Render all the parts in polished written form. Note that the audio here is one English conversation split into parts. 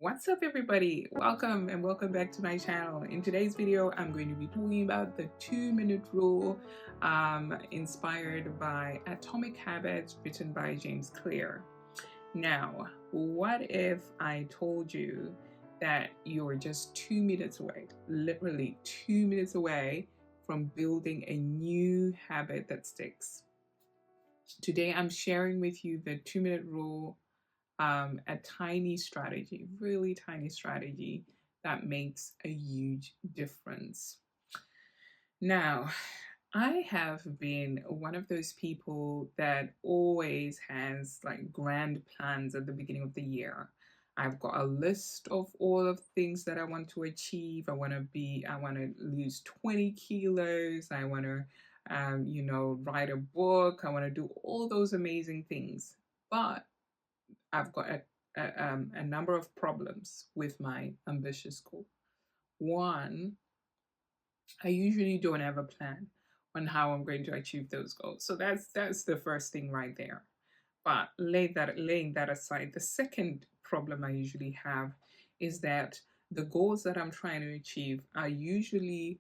What's up, everybody? Welcome and welcome back to my channel. In today's video, I'm going to be talking about the 2-minute rule, inspired by Atomic Habits, written by James Clear. Now, what if I told you that you're just 2 minutes away, literally 2 minutes away from building a new habit that sticks? Today, I'm sharing with you the 2-minute rule, a tiny strategy, really tiny strategy that makes a huge difference. Now, I have been one of those people that always has like grand plans at the beginning of the year. I've got a list of all of things that I want to achieve. I want to lose 20 kilos. I want to, write a book. I want to do all those amazing things. But I've got a number of problems with my ambitious goal. One, I usually don't have a plan on how I'm going to achieve those goals. So that's the first thing right there. But laying that aside, the second problem I usually have is that the goals that I'm trying to achieve are usually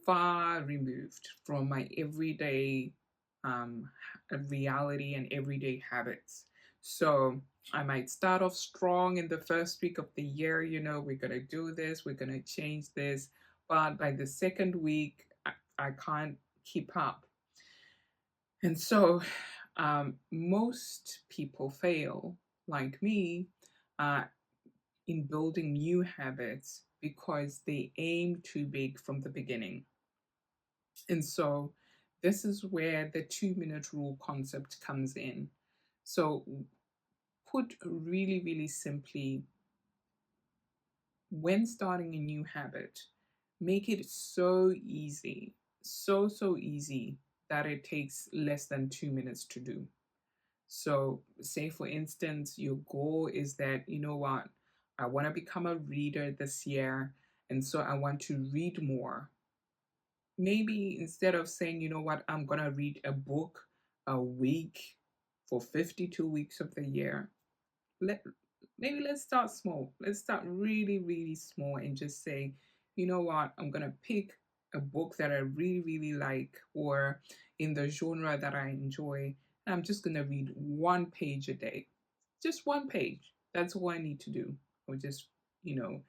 far removed from my everyday um, reality and everyday habits. So I might start off strong in the first week of the year. We're going to do this, we're going to change this. But by the second week, I can't keep up. And so most people fail, like me, uh, in building new habits because they aim too big from the beginning. And so this is where the 2-minute rule concept comes in. So, put really, really simply, when starting a new habit, make it so easy, so easy that it takes less than 2 minutes to do. So, say for instance, your goal is that, you know what, I want to become a reader this year, and so I want to read more. Maybe instead of saying, you know what, I'm going to read a book a week for 52 weeks of the year, let maybe let's start small. Let's start really, really small and just say, you know what, I'm going to pick a book that I really, really like or in the genre that I enjoy. And I'm just going to read one page a day. Just one page. That's all I need to do. Or just, you know,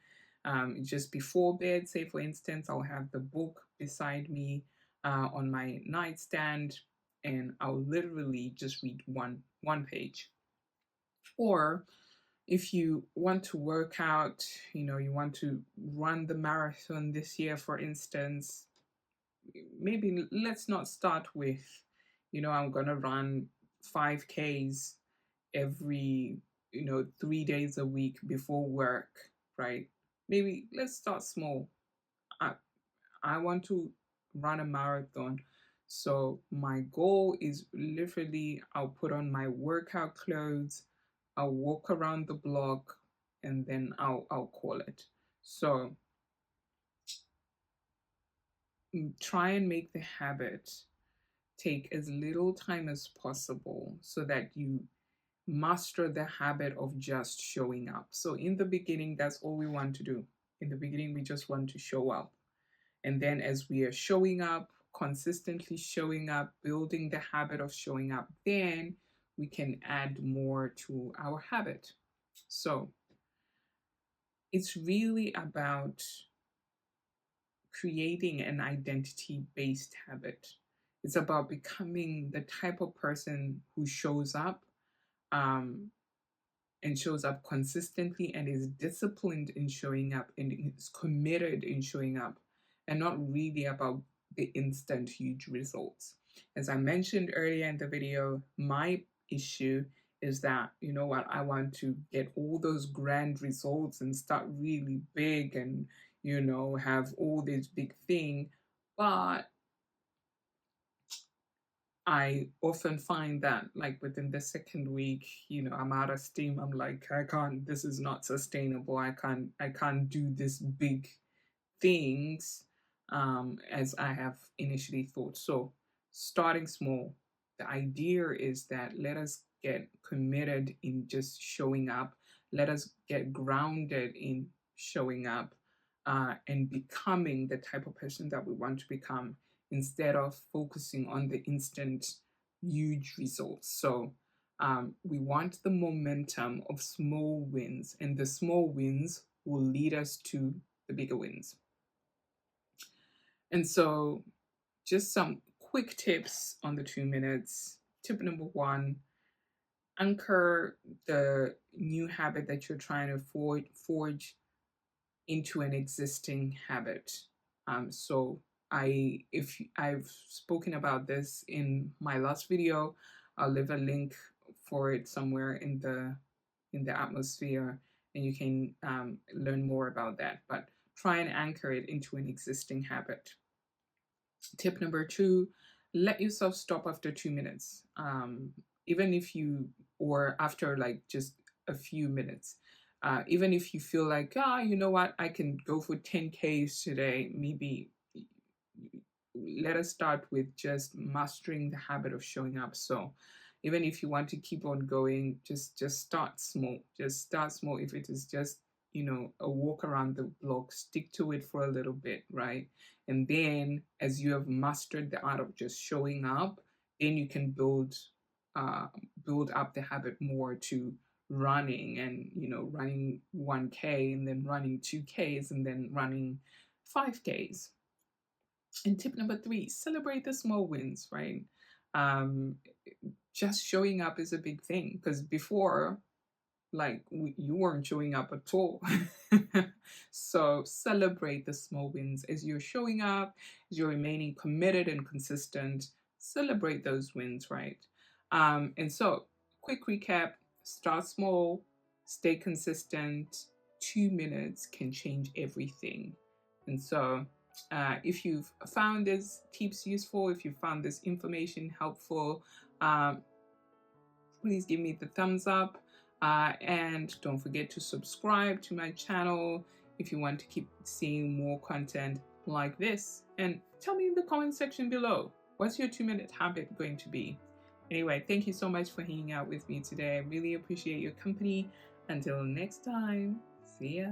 just before bed, say for instance, I'll have the book beside me on my nightstand, and I'll literally just read one page. Or if you want to work out, you want to run the marathon this year, for instance, maybe let's not start with, I'm going to run 5Ks every, 3 days a week before work, right? Maybe let's start small. I, I want to run a marathon. So my goal is literally I'll put on my workout clothes, I'll walk around the block, and then I'll call it. So try and make the habit take as little time as possible so that you master the habit of just showing up. So in the beginning, that's all we want to do. In the beginning, we just want to show up. And then as we are showing up, consistently showing up, building the habit of showing up, then we can add more to our habit. So it's really about creating an identity based habit. It's about becoming the type of person who shows up, um, and shows up consistently and is disciplined in showing up and is committed in showing up, and not really about the instant huge results. As I mentioned earlier in the video, my issue is that, you know what, I want to get all those grand results and start really big and, have all this big thing. But I often find that like within the second week, I'm out of steam. I'm like, I can't, this is not sustainable. I can't do this big things as I have initially thought. So starting small, the idea is that let us get committed in just showing up. let us get grounded in showing up and becoming the type of person that we want to become instead of focusing on the instant huge results. So we want the momentum of small wins, and the small wins will lead us to the bigger wins. And so, just some quick tips on the 2 minutes. Tip number one, anchor the new habit that you're trying to forge into an existing habit. So if I've spoken about this in my last video, I'll leave a link for it somewhere in the atmosphere, and you can learn more about that. But try and anchor it into an existing habit. Tip number two, let yourself stop after 2 minutes. Even if you, or after like just a few minutes, even if you feel like, you know what, I can go for 10Ks today, maybe let us start with just mastering the habit of showing up. So even if you want to keep on going, just start small. Just start small. If it is just, a walk around the block, stick to it for a little bit, right? And then as you have mastered the art of just showing up, then you can build up the habit more to running, and running 1K, and then running 2Ks, and then running 5Ks. And tip number three, celebrate the small wins, right? Um, just showing up is a big thing, because before, like, you weren't showing up at all. So celebrate the small wins as you're showing up, as you're remaining committed and consistent. Celebrate those wins, right? And so, quick recap: start small, stay consistent. 2 minutes can change everything. And so, if you've found these tips useful, if you found this information helpful, please give me the thumbs up. And don't forget to subscribe to my channel if you want to keep seeing more content like this. And tell me in the comment section below, what's your 2-minute habit going to be? Anyway, thank you so much for hanging out with me today. I really appreciate your company. Until next time, see ya.